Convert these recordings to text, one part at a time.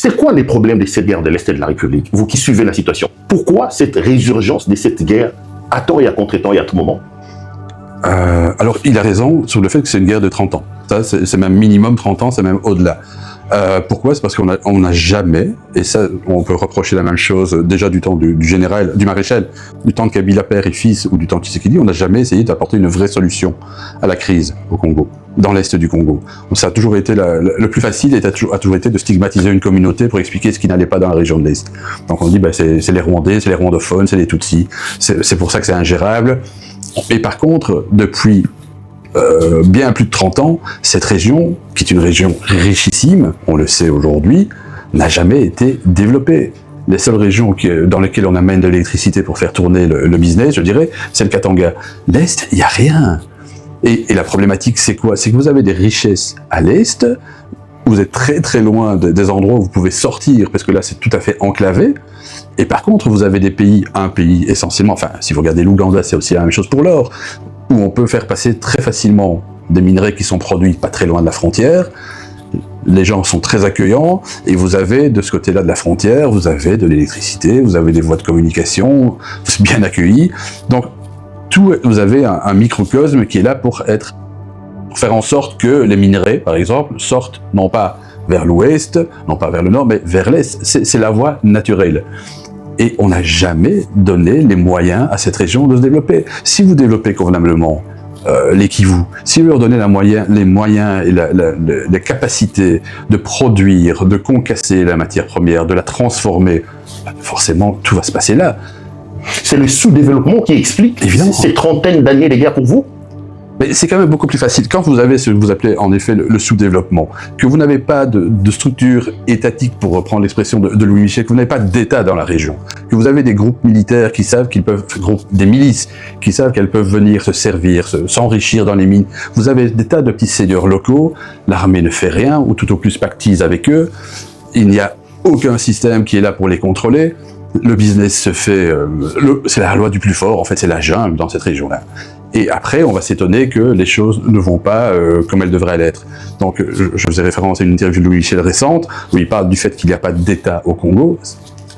C'est quoi les problèmes de cette guerre de l'Est et de la République? Vous qui suivez la situation, pourquoi cette résurgence de cette guerre à temps et à contre-temps et à tout moment? Alors, il a raison sur le fait que c'est une guerre de 30 ans. Ça, c'est même minimum 30 ans, c'est même au-delà. Pourquoi? C'est parce qu'on n'a jamais, et ça, on peut reprocher la même chose déjà du temps du général, du maréchal, du temps de Kabila père et fils, ou du temps de Tshisekedi, on n'a jamais essayé d'apporter une vraie solution à la crise au Congo, dans l'Est du Congo. Donc, ça a toujours été le plus facile, a toujours été de stigmatiser une communauté pour expliquer ce qui n'allait pas dans la région de l'Est. Donc on dit, c'est les Rwandais, c'est les Rwandophones, c'est les Tutsis, c'est pour ça que c'est ingérable. Et par contre, depuis bien plus de 30 ans, cette région, qui est une région richissime, on le sait aujourd'hui, n'a jamais été développée. Les seules régions dans lesquelles on amène de l'électricité pour faire tourner le business, je dirais, c'est le Katanga. L'Est, il n'y a rien. Et la problématique, c'est quoi? C'est que vous avez des richesses à l'Est, vous êtes très très loin des endroits où vous pouvez sortir, parce que là c'est tout à fait enclavé, et par contre vous avez des pays, un pays essentiellement, enfin si vous regardez l'Ouganda, c'est aussi la même chose pour l'or, où on peut faire passer très facilement des minerais qui sont produits pas très loin de la frontière, les gens sont très accueillants, et vous avez de ce côté-là de la frontière, vous avez de l'électricité, vous avez des voies de communication, c'est bien accueilli, donc vous avez un microcosme qui est là pour faire en sorte que les minerais, par exemple, sortent non pas vers l'ouest, non pas vers le nord, mais vers l'est. C'est la voie naturelle. Et on n'a jamais donné les moyens à cette région de se développer. Si vous développez convenablement les Kivu, si vous leur donnez les moyens et les capacités de produire, de concasser la matière première, de la transformer, forcément tout va se passer là. C'est le sous-développement qui explique évidemment ces trentaines d'années de guerre pour vous? Mais c'est quand même beaucoup plus facile. Quand vous avez ce que vous appelez en effet le sous-développement, que vous n'avez pas de structure étatique, pour reprendre l'expression de Louis Michel, que vous n'avez pas d'État dans la région, que vous avez des groupes militaires qui savent qu'ils peuvent, des milices qui savent qu'elles peuvent venir se servir, s'enrichir dans les mines. Vous avez des tas de petits seigneurs locaux, l'armée ne fait rien, ou tout au plus pactise avec eux. Il n'y a aucun système qui est là pour les contrôler. Le business se fait, c'est la loi du plus fort, en fait c'est la jungle dans cette région-là. Et après, on va s'étonner que les choses ne vont pas comme elles devraient l'être. Donc, je faisais référence à une interview de Louis Michel récente, où il parle du fait qu'il n'y a pas d'État au Congo.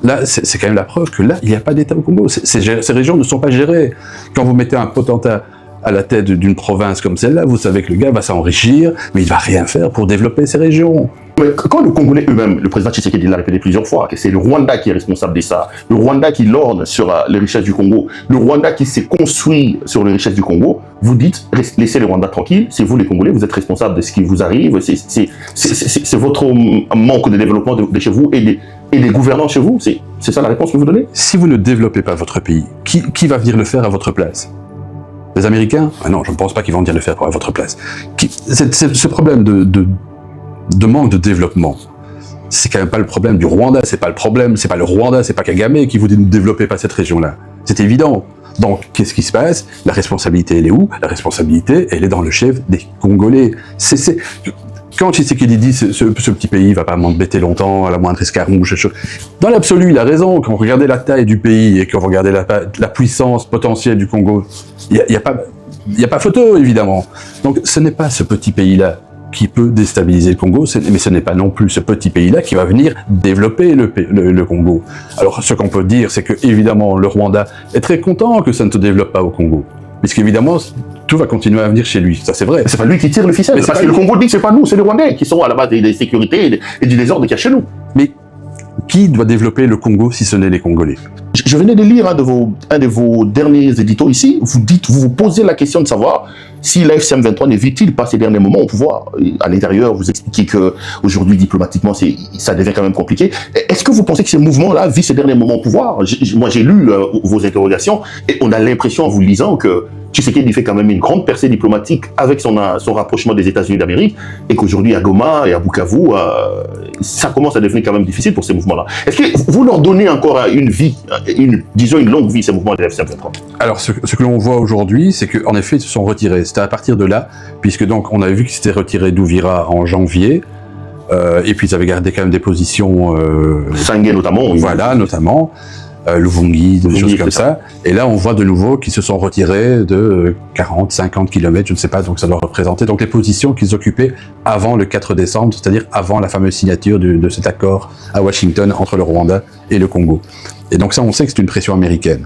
Là, c'est quand même la preuve que là, il n'y a pas d'État au Congo. Ces régions ne sont pas gérées. Quand vous mettez un potentat à la tête d'une province comme celle-là, vous savez que le gars va s'enrichir, mais il va rien faire pour développer ces régions. Mais quand les Congolais eux-mêmes, le président Tshisekedi l'a répété plusieurs fois, que c'est le Rwanda qui est responsable de ça, le Rwanda qui lorne sur les richesses du Congo, le Rwanda qui s'est construit sur les richesses du Congo, vous dites, laissez le Rwanda tranquille, c'est vous les Congolais, vous êtes responsables de ce qui vous arrive, c'est votre manque de développement de chez vous et des gouvernants chez vous, c'est ça la réponse que vous donnez? Si vous ne développez pas votre pays, qui va venir le faire à votre place? Les Américains? Ah non, je ne pense pas qu'ils vont venir le faire à votre place. Ce problème de manque de développement, c'est quand même pas le problème du Rwanda, c'est pas le problème, c'est pas le Rwanda, c'est pas Kagame qui vous dit de ne développer pas cette région-là. C'est évident. Donc, qu'est-ce qui se passe? La responsabilité, elle est où? La responsabilité, elle est dans le chef des Congolais. Quand Tshisekedi dit ce petit pays va pas m'embêter longtemps à la moindre escarmouche, dans l'absolu, il a raison. Quand vous regardez la taille du pays et quand vous regardez la puissance potentielle du Congo, il y a pas photo, évidemment. Donc, ce n'est pas ce petit pays-là qui peut déstabiliser le Congo, mais ce n'est pas non plus ce petit pays-là qui va venir développer le Congo. Alors, ce qu'on peut dire, c'est que, évidemment, le Rwanda est très content que ça ne se développe pas au Congo. Puisqu'évidemment, tout va continuer à venir chez lui. Ça, c'est vrai. C'est pas lui qui tire le ficelle. Parce que le Congo dit que c'est pas nous, c'est les Rwandais qui sont à la base des sécurités et du désordre qu'il y a chez nous. Mais qui doit développer le Congo si ce n'est les Congolais? Je venais de lire un de vos derniers éditos ici. Vous vous posez la question de savoir si la FCM23 ne vit-il pas ces derniers moments au pouvoir. À l'intérieur, vous expliquez que aujourd'hui diplomatiquement, ça devient quand même compliqué. Est-ce que vous pensez que ces mouvements-là vivent ces derniers moments au pouvoir? Moi, j'ai lu vos interrogations et on a l'impression en vous le lisant que Tshisekedi fait quand même une grande percée diplomatique avec son rapprochement des États-Unis d'Amérique et qu'aujourd'hui à Goma et à Bukavu, ça commence à devenir quand même difficile pour ces mouvements-là. Est-ce que vous leur donnez encore une vie, disons une longue vie, ces mouvements de FCM23? Alors, ce que l'on voit aujourd'hui, c'est qu'en effet, ils se sont retirés. C'était à partir de là, puisque donc on avait vu qu'ils s'étaient retirés d'Ouvira en janvier, et puis ils avaient gardé quand même des positions... Sangué notamment. Voilà, notamment. Luvungi, des choses comme c'est ça. Et là, on voit de nouveau qu'ils se sont retirés de 40, 50 km, je ne sais pas, donc ça doit représenter donc les positions qu'ils occupaient avant le 4 décembre, c'est-à-dire avant la fameuse signature de cet accord à Washington entre le Rwanda et le Congo. Et donc ça, on sait que c'est une pression américaine.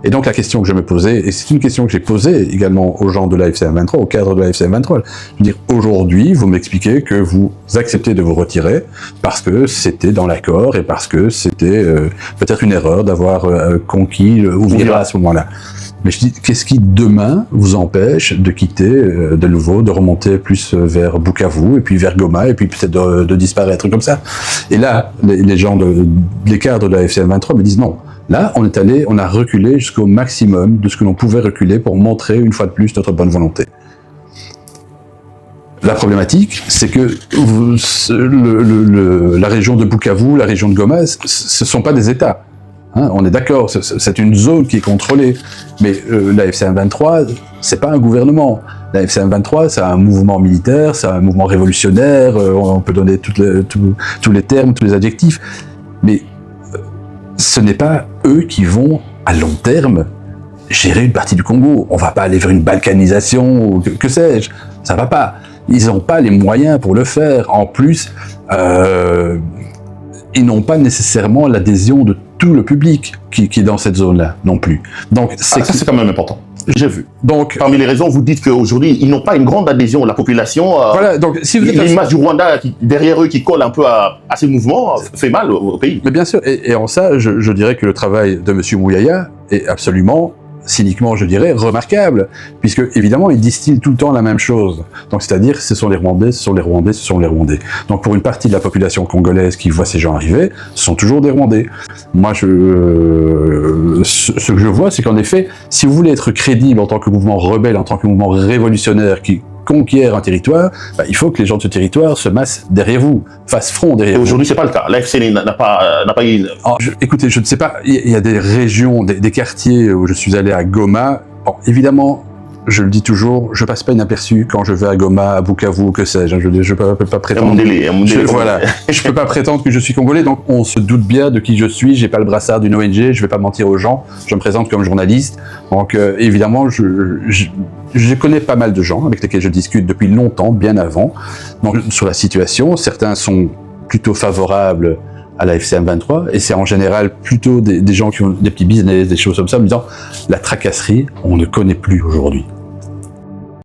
Et donc la question que je me posais, et c'est une question que j'ai posée également aux gens de la FCM23, au cadre de la FCM23, je veux dire, aujourd'hui, vous m'expliquez que vous acceptez de vous retirer parce que c'était dans l'accord et parce que c'était peut-être une erreur d'avoir conquis Uvira à ce moment-là. Mais je dis, qu'est-ce qui demain vous empêche de quitter de nouveau, de remonter plus vers Bukavu et puis vers Goma et puis peut-être de disparaître comme ça. Et là, les gens les cadres de la FCM23 me disent non. Là, on a reculé jusqu'au maximum de ce que l'on pouvait reculer pour montrer une fois de plus notre bonne volonté. La problématique, c'est que la région de Bukavu, la région de Goma, ce sont pas des États. Hein, on est d'accord, c'est une zone qui est contrôlée. Mais la FCM23, c'est pas un gouvernement. La FCM23, c'est un mouvement militaire, c'est un mouvement révolutionnaire, on peut donner tous les termes, tous les adjectifs. Mais ce n'est pas eux qui vont, à long terme, gérer une partie du Congo. On va pas aller vers une balkanisation, ou que sais-je. Ça va pas. Ils n'ont pas les moyens pour le faire. En plus, ils n'ont pas nécessairement l'adhésion de tout le public qui est dans cette zone-là, non plus. Donc, ça, c'est quand même important. J'ai vu. Donc, parmi les raisons, vous dites qu'aujourd'hui, ils n'ont pas une grande adhésion de la population. Voilà, donc si vous êtes l'image du Rwanda derrière eux qui colle un peu à ces mouvements fait mal au pays. Mais bien sûr, et en ça, je dirais que le travail de M. Mouyaya est absolument, cyniquement, je dirais, remarquable, puisque évidemment, il distille tout le temps la même chose. Donc, c'est-à-dire, ce sont les Rwandais, ce sont les Rwandais, ce sont les Rwandais. Donc, pour une partie de la population congolaise qui voit ces gens arriver, ce sont toujours des Rwandais. Moi, ce que je vois, c'est qu'en effet, si vous voulez être crédible en tant que mouvement rebelle, en tant que mouvement révolutionnaire qui conquiert un territoire, bah, il faut que les gens de ce territoire se massent derrière vous, fassent front derrière vous. Aujourd'hui, c'est pas le cas. L'AFC n'a pas eu... Écoutez, je ne sais pas, il y a des régions, des quartiers où je suis allé à Goma. Bon, évidemment, je le dis toujours, je passe pas inaperçu quand je vais à Goma, à Bukavu, ou que sais-je. Je peux pas prétendre. Voilà, je peux pas prétendre que je suis congolais, donc on se doute bien de qui je suis. J'ai pas le brassard d'une ONG, je vais pas mentir aux gens. Je me présente comme journaliste, donc évidemment, je connais pas mal de gens avec lesquels je discute depuis longtemps, bien avant. Donc sur la situation, certains sont plutôt favorables à la FCM23, et c'est en général plutôt des gens qui ont des petits business, des choses comme ça, me disant la tracasserie, on ne connaît plus aujourd'hui.